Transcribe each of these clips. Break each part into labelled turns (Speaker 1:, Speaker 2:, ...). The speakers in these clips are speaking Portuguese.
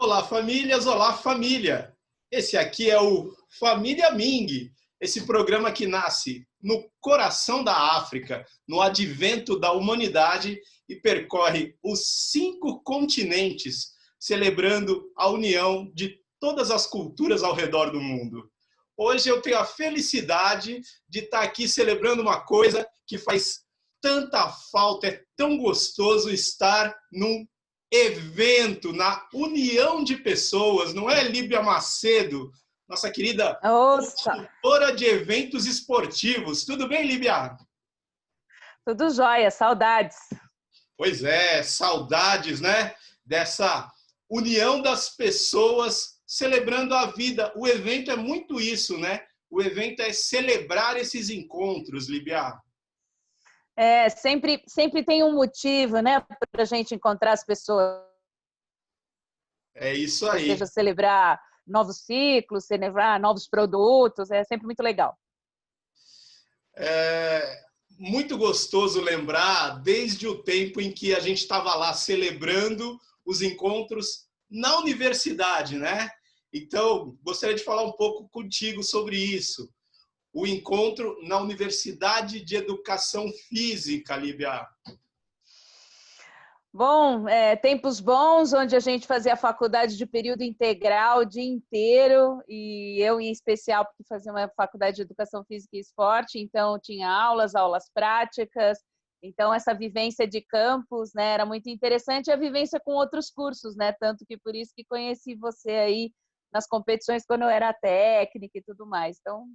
Speaker 1: Olá, famílias! Olá, família! Esse aqui é o Família Ming, esse programa que nasce no coração da África, no advento da humanidade e percorre os 5 continentes, celebrando a união de todas as culturas ao redor do mundo. Hoje eu tenho a felicidade de estar aqui celebrando uma coisa que faz tanta falta, é tão gostoso estar num evento, na união de pessoas, não é, Líbia Macedo, nossa querida
Speaker 2: Nossa,
Speaker 1: consultora de eventos esportivos. Tudo bem, Líbia?
Speaker 2: tudo jóia, saudades.
Speaker 1: Pois é, saudades, né? Dessa união das pessoas celebrando a vida. O evento é muito isso, né? O evento é celebrar esses encontros, Líbia.
Speaker 2: É, sempre tem um motivo, né, para a gente encontrar as pessoas,
Speaker 1: É isso
Speaker 2: ou
Speaker 1: aí.
Speaker 2: seja, celebrar novos ciclos, celebrar novos produtos, é sempre muito legal.
Speaker 1: É muito gostoso lembrar desde o tempo em que a gente estava lá celebrando os encontros na universidade, né? Então, gostaria de falar um pouco contigo sobre isso. O encontro na Universidade de Educação Física, Líbia.
Speaker 2: Bom, tempos bons, onde a gente fazia a faculdade de período integral o dia inteiro, e eu, em especial, porque fazia uma faculdade de Educação Física e Esporte, então tinha aulas práticas, então essa vivência de campus, né, era muito interessante, e a vivência com outros cursos, né, tanto que por isso que conheci você aí nas competições quando eu era técnica e tudo mais. Então,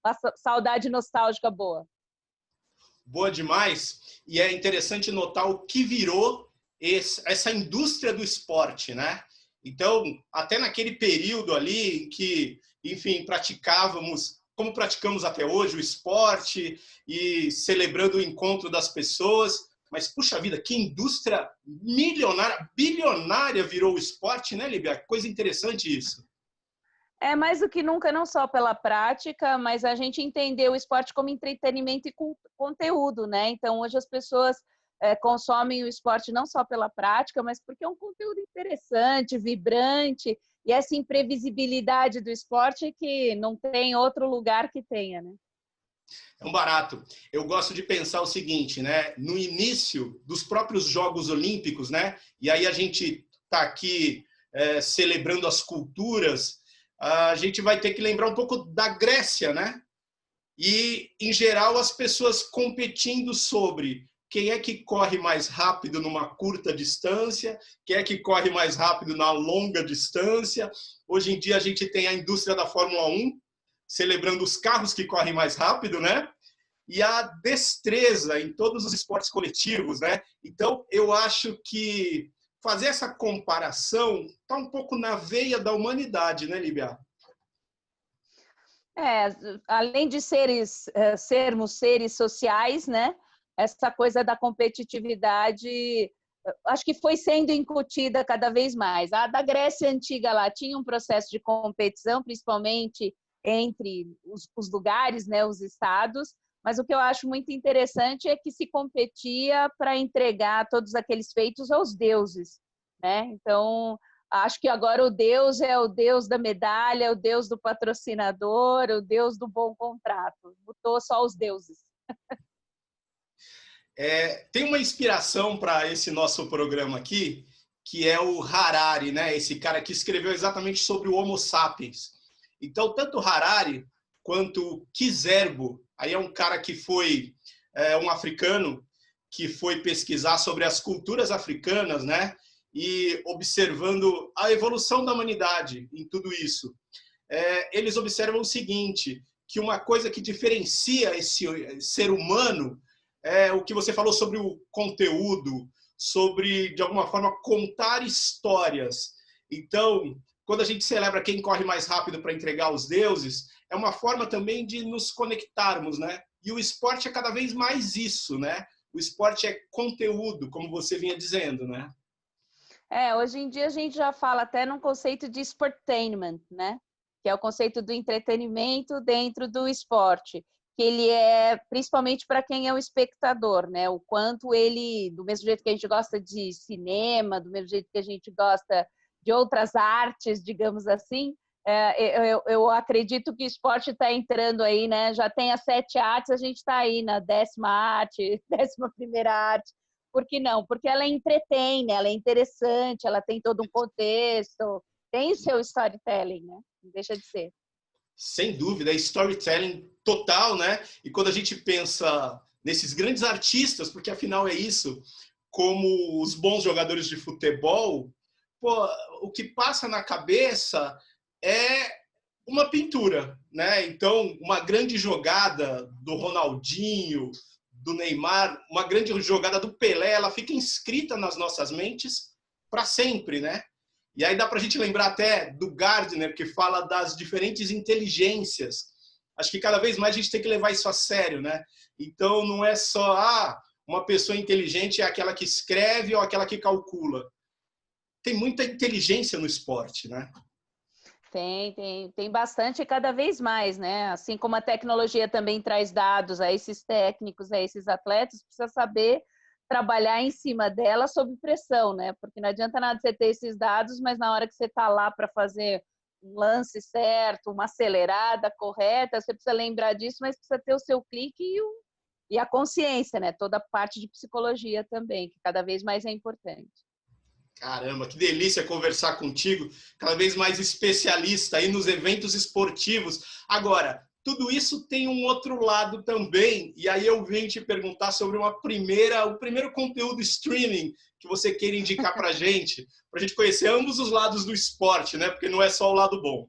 Speaker 2: uma saudade nostálgica boa.
Speaker 1: Boa demais. E é interessante notar o que virou essa indústria do esporte, né? Então, até naquele período ali em que, enfim, praticávamos, como praticamos até hoje, o esporte e celebrando o encontro das pessoas, mas, puxa vida, que indústria milionária, bilionária virou o esporte, né, Líbia? Coisa interessante isso.
Speaker 2: É mais do que nunca, não só pela prática, mas a gente entendeu o esporte como entretenimento e conteúdo, né? Então, hoje as pessoas consomem o esporte não só pela prática, mas porque é um conteúdo interessante, vibrante, e essa imprevisibilidade do esporte que não tem outro lugar que tenha, né?
Speaker 1: É um barato. Eu gosto de pensar o seguinte, né? No início dos próprios Jogos Olímpicos, né? E aí a gente está aqui celebrando as culturas, a gente vai ter que lembrar um pouco da Grécia, né? E, em geral, as pessoas competindo sobre quem é que corre mais rápido numa curta distância, quem é que corre mais rápido na longa distância. Hoje em dia a gente tem a indústria da Fórmula 1, celebrando os carros que correm mais rápido, né? E a destreza em todos os esportes coletivos, né? Então, eu acho que fazer essa comparação está um pouco na veia da humanidade, né, Líbia?
Speaker 2: Além de sermos seres sociais, né? Essa coisa da competitividade, acho que foi sendo incutida cada vez mais. A da Grécia Antiga lá tinha um processo de competição, principalmente entre os lugares, né, os estados, mas o que eu acho muito interessante é que se competia para entregar todos aqueles feitos aos deuses, né? Então, acho que agora o Deus é o Deus da medalha, o Deus do patrocinador, o Deus do bom contrato. Botou só os deuses.
Speaker 1: Tem uma inspiração para esse nosso programa aqui, que é o Harari, né? Esse cara que escreveu exatamente sobre o Homo sapiens. Então, tanto Harari quanto Kizerbo, aí é um cara que foi um africano que foi pesquisar sobre as culturas africanas, né? E observando a evolução da humanidade em tudo isso. Eles observam o seguinte, que uma coisa que diferencia esse ser humano é o que você falou sobre o conteúdo, sobre, de alguma forma, contar histórias. Então, quando a gente celebra quem corre mais rápido para entregar aos deuses, é uma forma também de nos conectarmos, né? E o esporte é cada vez mais isso, né? O esporte é conteúdo, como você vinha dizendo, né?
Speaker 2: Hoje em dia a gente já fala até num conceito de sportainment, né? Que é o conceito do entretenimento dentro do esporte, que ele é principalmente para quem é o espectador, né? O quanto ele, do mesmo jeito que a gente gosta de cinema, do mesmo jeito que a gente gosta de outras artes, digamos assim. Eu acredito que o esporte está entrando aí, né? Já tem as 7 artes, a gente está aí na 10ª arte, 11ª arte. Por que não? Porque ela entretém, né? Ela é interessante, ela tem todo um contexto, tem o seu storytelling, né? Não deixa de ser.
Speaker 1: Sem dúvida, é storytelling total, né? E quando a gente pensa nesses grandes artistas, porque afinal é isso, como os bons jogadores de futebol, pô, o que passa na cabeça é uma pintura, né? Então, uma grande jogada do Ronaldinho, do Neymar, uma grande jogada do Pelé, ela fica inscrita nas nossas mentes para sempre, né? E aí dá para a gente lembrar até do Gardner, que fala das diferentes inteligências. Acho que cada vez mais a gente tem que levar isso a sério, né? Então, não é só uma pessoa inteligente é aquela que escreve ou aquela que calcula. Tem muita inteligência no esporte, né?
Speaker 2: Tem bastante e cada vez mais, né? Assim como a tecnologia também traz dados a esses técnicos, a esses atletas, precisa saber trabalhar em cima dela sob pressão, né? Porque não adianta nada você ter esses dados, mas na hora que você está lá para fazer um lance certo, uma acelerada correta, você precisa lembrar disso, mas precisa ter o seu clique e a consciência, né? Toda a parte de psicologia também, que cada vez mais é importante.
Speaker 1: Caramba, que delícia conversar contigo, cada vez mais especialista aí nos eventos esportivos. Agora, tudo isso tem um outro lado também, e aí eu vim te perguntar sobre o primeiro conteúdo streaming que você queira indicar para a gente conhecer ambos os lados do esporte, né? Porque não é só o lado bom.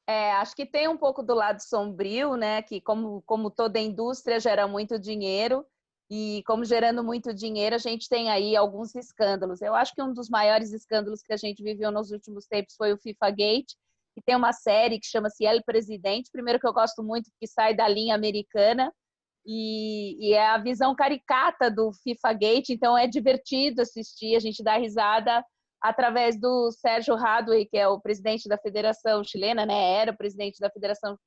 Speaker 2: Acho que tem um pouco do lado sombrio, né? Que como toda indústria gera muito dinheiro, e como gerando muito dinheiro, a gente tem aí alguns escândalos. Eu acho que um dos maiores escândalos que a gente viveu nos últimos tempos foi o FIFA Gate, que tem uma série que chama-se El Presidente. Primeiro que eu gosto muito, que sai da linha americana, e é a visão caricata do FIFA Gate, então é divertido assistir, a gente dá risada através do Sérgio Hadwe, que é o presidente da Federação Chilena, né? Era o presidente da Federação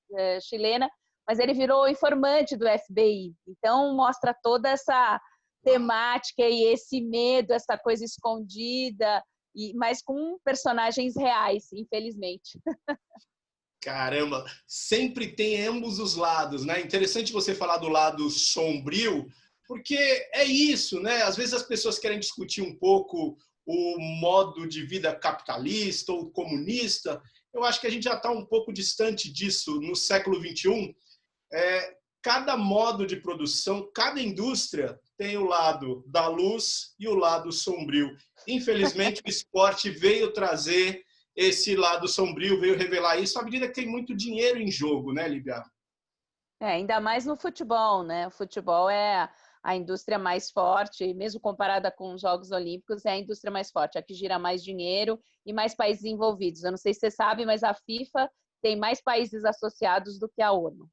Speaker 2: Chilena, mas ele virou informante do FBI. Então, mostra toda essa temática e esse medo, essa coisa escondida, mas com personagens reais, infelizmente.
Speaker 1: Caramba, sempre tem ambos os lados, né? Interessante você falar do lado sombrio, porque é isso, né? Às vezes as pessoas querem discutir um pouco o modo de vida capitalista ou comunista. Eu acho que a gente já está um pouco distante disso no século XXI. Cada modo de produção, cada indústria tem o lado da luz e o lado sombrio. Infelizmente, o esporte veio trazer esse lado sombrio, veio revelar isso à medida que tem muito dinheiro em jogo, né, Lívia?
Speaker 2: Ainda mais no futebol, né? O futebol é a indústria mais forte, mesmo comparada com os Jogos Olímpicos, é a indústria mais forte, a que gira mais dinheiro e mais países envolvidos. Eu não sei se você sabe, mas a FIFA tem mais países associados do que a ONU.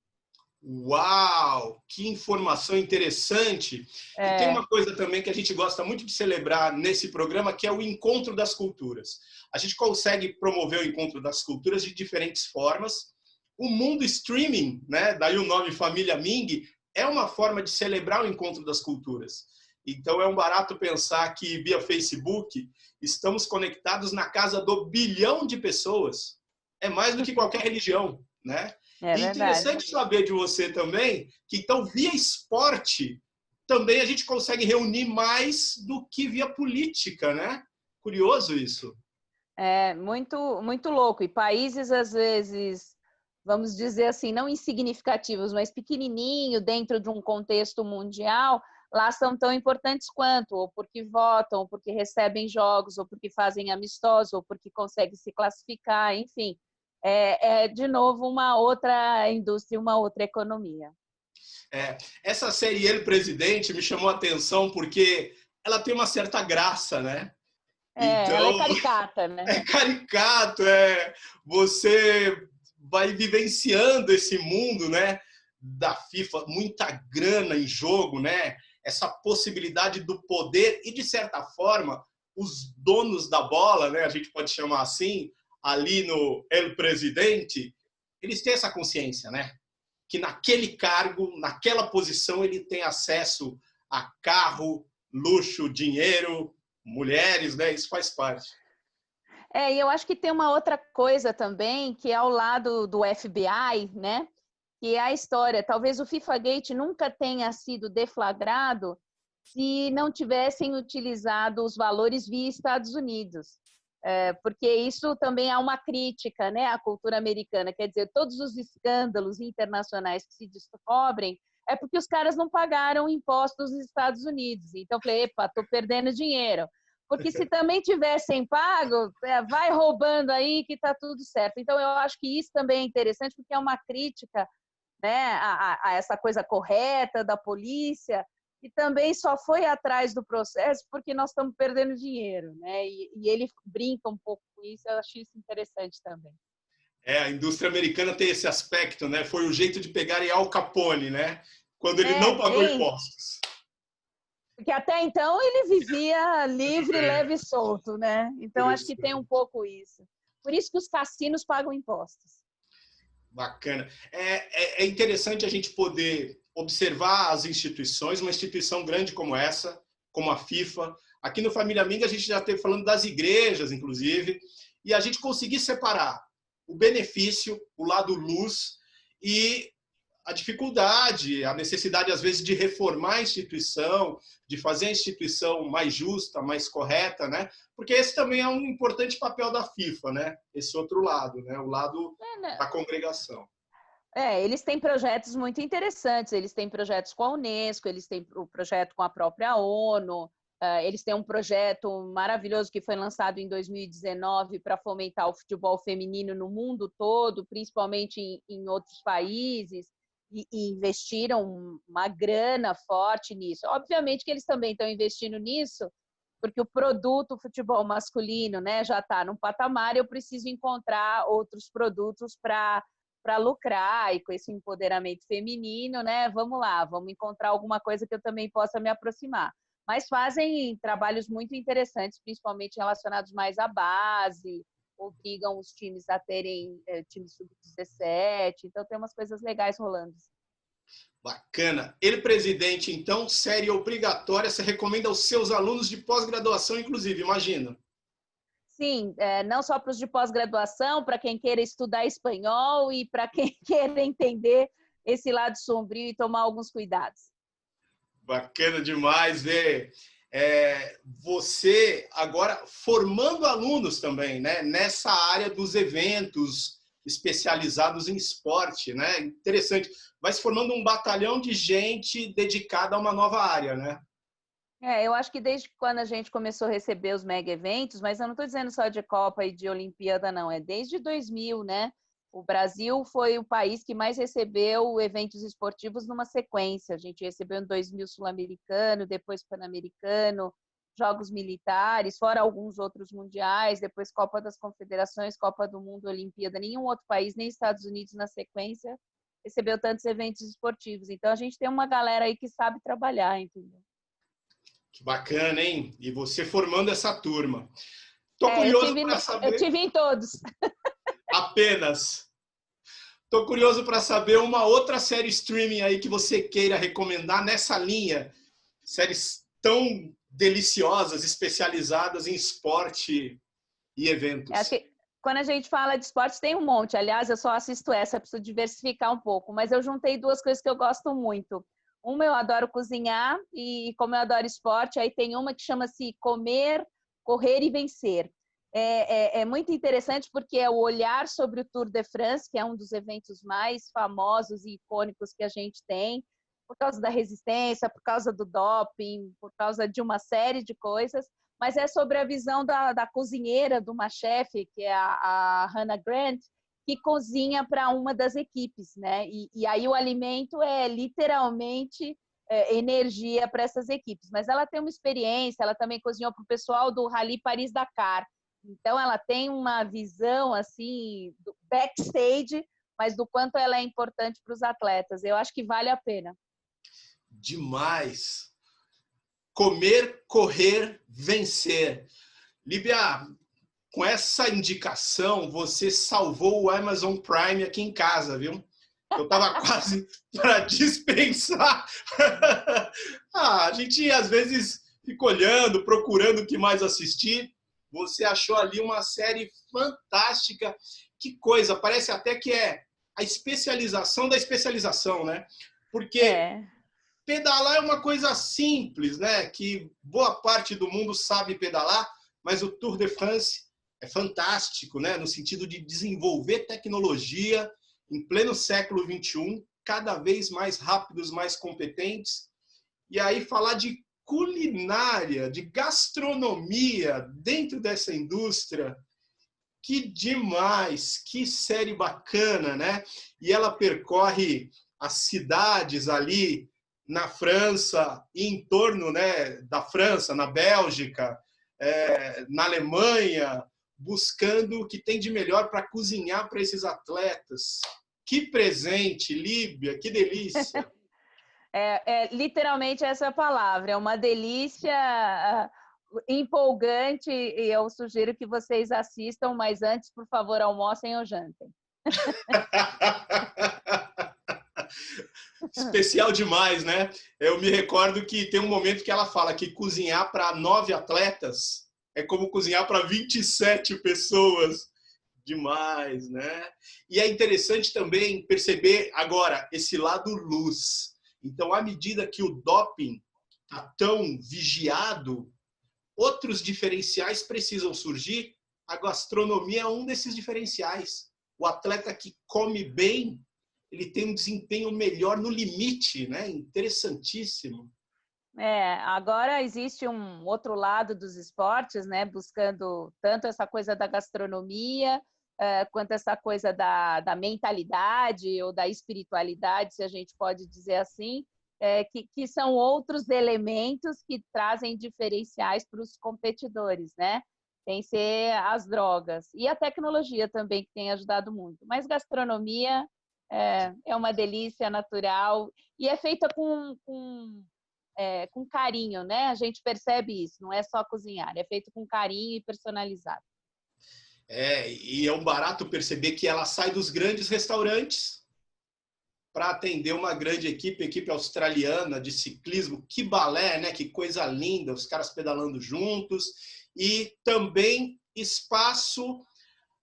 Speaker 1: Uau! Que informação interessante! E tem uma coisa também que a gente gosta muito de celebrar nesse programa, que é o encontro das culturas. A gente consegue promover o encontro das culturas de diferentes formas. O mundo streaming, né? Daí o nome Família Ming, é uma forma de celebrar o encontro das culturas. Então é um barato pensar que via Facebook estamos conectados na casa do 1 bilhão de pessoas. É mais do que qualquer religião, né?
Speaker 2: É
Speaker 1: E interessante saber de você também que, então, via esporte, também a gente consegue reunir mais do que via política, né? Curioso isso.
Speaker 2: É muito, muito louco. E países, às vezes, vamos dizer assim, não insignificativos, mas pequenininho dentro de um contexto mundial, lá são tão importantes quanto, ou porque votam, ou porque recebem jogos, ou porque fazem amistosos, ou porque conseguem se classificar, enfim. De novo, uma outra indústria, uma outra economia.
Speaker 1: Essa série El Presidente me chamou a atenção porque ela tem uma certa graça, né? Então,
Speaker 2: ela é caricata, né?
Speaker 1: É caricato, você vai vivenciando esse mundo, né? Da FIFA, muita grana em jogo, né? Essa possibilidade do poder e, de certa forma, os donos da bola, né? A gente pode chamar assim, ali no El Presidente, eles têm essa consciência, né? Que naquele cargo, naquela posição, ele tem acesso a carro, luxo, dinheiro, mulheres, né? Isso faz parte.
Speaker 2: E eu acho que tem uma outra coisa também, que é ao lado do FBI, né? Que é a história. Talvez o FIFA-Gate nunca tenha sido deflagrado se não tivessem utilizado os valores via Estados Unidos. Porque isso também é uma crítica, né, à cultura americana. Quer dizer, todos os escândalos internacionais que se descobrem é porque os caras não pagaram impostos nos Estados Unidos. Então, eu falei, epa, estou perdendo dinheiro. Porque se também tivessem pago, vai roubando aí que está tudo certo. Então, eu acho que isso também é interessante, porque é uma crítica, né, a essa coisa correta da polícia, e também só foi atrás do processo porque nós estamos perdendo dinheiro, né? E ele brinca um pouco com isso, eu achei isso interessante também.
Speaker 1: A indústria americana tem esse aspecto, né? Foi o jeito de pegarem Al Capone, né? Quando ele não pagou impostos.
Speaker 2: Porque até então ele vivia livre, leve e solto, né? Então acho que tem um pouco isso. Por isso que os cassinos pagam impostos.
Speaker 1: Bacana. É interessante a gente poder observar as instituições, uma instituição grande como essa, como a FIFA. Aqui no Família Amiga a gente já esteve falando das igrejas, inclusive, e a gente conseguir separar o benefício, o lado luz e a dificuldade, a necessidade, às vezes, de reformar a instituição, de fazer a instituição mais justa, mais correta, né? Porque esse também é um importante papel da FIFA, né? Esse outro lado, né? O lado da congregação.
Speaker 2: Eles têm projetos muito interessantes, eles têm projetos com a Unesco, eles têm o projeto com a própria ONU, eles têm um projeto maravilhoso que foi lançado em 2019 para fomentar o futebol feminino no mundo todo, principalmente em outros países, e investiram uma grana forte nisso. Obviamente que eles também estão investindo nisso, porque o produto futebol masculino, né, já está num patamar, eu preciso encontrar outros produtos para lucrar, e com esse empoderamento feminino, né, vamos lá, vamos encontrar alguma coisa que eu também possa me aproximar. Mas fazem trabalhos muito interessantes, principalmente relacionados mais à base, obrigam os times a terem time sub-17, então tem umas coisas legais rolando.
Speaker 1: Bacana. Ele, presidente, então, série obrigatória, você recomenda aos seus alunos de pós-graduação, inclusive, imagina.
Speaker 2: Sim, não só para os de pós-graduação, para quem queira estudar espanhol e para quem queira entender esse lado sombrio e tomar alguns cuidados.
Speaker 1: Bacana demais ver você agora formando alunos também, né? Nessa área dos eventos especializados em esporte, né? Interessante. Vai se formando um batalhão de gente dedicada a uma nova área, né?
Speaker 2: Eu acho que desde quando a gente começou a receber os mega eventos, mas eu não estou dizendo só de Copa e de Olimpíada, não, é desde 2000, né? O Brasil foi o país que mais recebeu eventos esportivos numa sequência. A gente recebeu em 2000 Sul-Americano, depois Pan-Americano, Jogos Militares, fora alguns outros mundiais, depois Copa das Confederações, Copa do Mundo, Olimpíada. Nenhum outro país, nem Estados Unidos na sequência, recebeu tantos eventos esportivos. Então, a gente tem uma galera aí que sabe trabalhar, entendeu?
Speaker 1: Que bacana, hein? E você formando essa turma. Tô curioso para saber...
Speaker 2: Eu tive em todos.
Speaker 1: Apenas. Tô curioso para saber uma outra série streaming aí que você queira recomendar nessa linha. Séries tão deliciosas, especializadas em esporte e eventos.
Speaker 2: Acho que quando a gente fala de esporte, tem um monte. Aliás, eu só assisto essa, preciso diversificar um pouco. Mas eu juntei duas coisas que eu gosto muito. Uma, eu adoro cozinhar, e como eu adoro esporte, aí tem uma que chama-se Comer, Correr e Vencer. É muito interessante porque é o olhar sobre o Tour de France, que é um dos eventos mais famosos e icônicos que a gente tem, por causa da resistência, por causa do doping, por causa de uma série de coisas, mas é sobre a visão da cozinheira, de uma chefe, que é a Hannah Grant, que cozinha para uma das equipes, né? E aí o alimento é literalmente energia para essas equipes. Mas ela tem uma experiência, ela também cozinhou para o pessoal do Rally Paris-Dakar. Então ela tem uma visão assim do backstage, mas do quanto ela é importante para os atletas. Eu acho que vale a pena.
Speaker 1: Demais. Comer, correr, vencer. Líbia, com essa indicação, você salvou o Amazon Prime aqui em casa, viu? Eu estava quase para dispensar. A gente, às vezes, fica olhando, procurando o que mais assistir. Você achou ali uma série fantástica. Que coisa, parece até que é a especialização da especialização, né? Porque pedalar é uma coisa simples, né? Que boa parte do mundo sabe pedalar, mas o Tour de France é fantástico, né? No sentido de desenvolver tecnologia em pleno século XXI, cada vez mais rápidos, mais competentes. E aí falar de culinária, de gastronomia dentro dessa indústria, que demais, que série bacana, né? E ela percorre as cidades ali na França, e em torno, né, da França, na Bélgica, na Alemanha, buscando o que tem de melhor para cozinhar para esses atletas. Que presente, Líbia, que delícia!
Speaker 2: Literalmente essa palavra, é uma delícia empolgante, e eu sugiro que vocês assistam, mas antes, por favor, almocem ou jantem.
Speaker 1: Especial demais, né? Eu me recordo que tem um momento que ela fala que cozinhar para 9 atletas é como cozinhar para 27 pessoas. Demais, né? E é interessante também perceber agora esse lado luz. Então, à medida que o doping está tão vigiado, outros diferenciais precisam surgir. A gastronomia é um desses diferenciais. O atleta que come bem, ele tem um desempenho melhor no limite, né? Interessantíssimo.
Speaker 2: Agora existe um outro lado dos esportes, né? Buscando tanto essa coisa da gastronomia, quanto essa coisa da mentalidade ou da espiritualidade, se a gente pode dizer assim, que são outros elementos que trazem diferenciais para os competidores, né? Tem que ser as drogas. E a tecnologia também, que tem ajudado muito. Mas gastronomia é uma delícia natural e é feita com carinho, né? A gente percebe isso, não é só cozinhar, é feito com carinho e personalizado.
Speaker 1: E é um barato perceber que ela sai dos grandes restaurantes para atender uma grande equipe australiana de ciclismo. Que balé, né? Que coisa linda, os caras pedalando juntos. E também espaço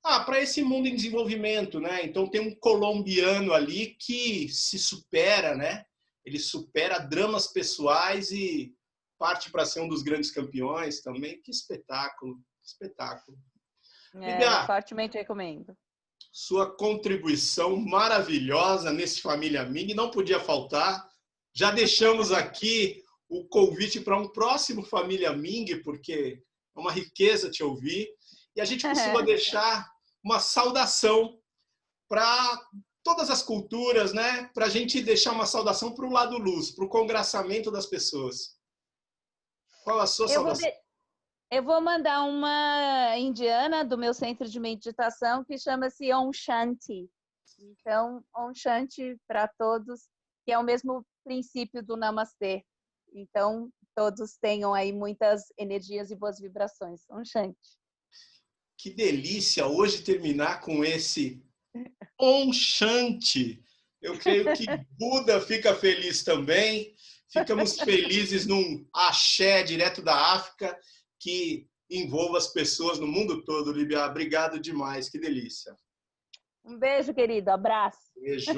Speaker 1: para esse mundo em desenvolvimento, né? Então tem um colombiano ali que se supera, né? Ele supera dramas pessoais e parte para ser um dos grandes campeões também. Que espetáculo, que espetáculo.
Speaker 2: Eu fortemente recomendo.
Speaker 1: Sua contribuição maravilhosa nesse Família Ming não podia faltar. Já deixamos aqui o convite para um próximo Família Ming, porque é uma riqueza te ouvir. E a gente costuma deixar uma saudação para todas as culturas, né? Para a gente deixar uma saudação para o lado luz, para o congraçamento das pessoas. Qual a sua saudação?
Speaker 2: Eu vou mandar uma indiana do meu centro de meditação que chama-se Om Shanti. Então, Om Shanti para todos, que é o mesmo princípio do Namastê. Então, todos tenham aí muitas energias e boas vibrações. Om Shanti.
Speaker 1: Que delícia hoje terminar com esse Om Shanti. Eu creio que Buda fica feliz também. Ficamos felizes num axé direto da África que envolva as pessoas no mundo todo, Líbia. Obrigado demais, que delícia.
Speaker 2: Um beijo, querido. Abraço.
Speaker 1: Beijo.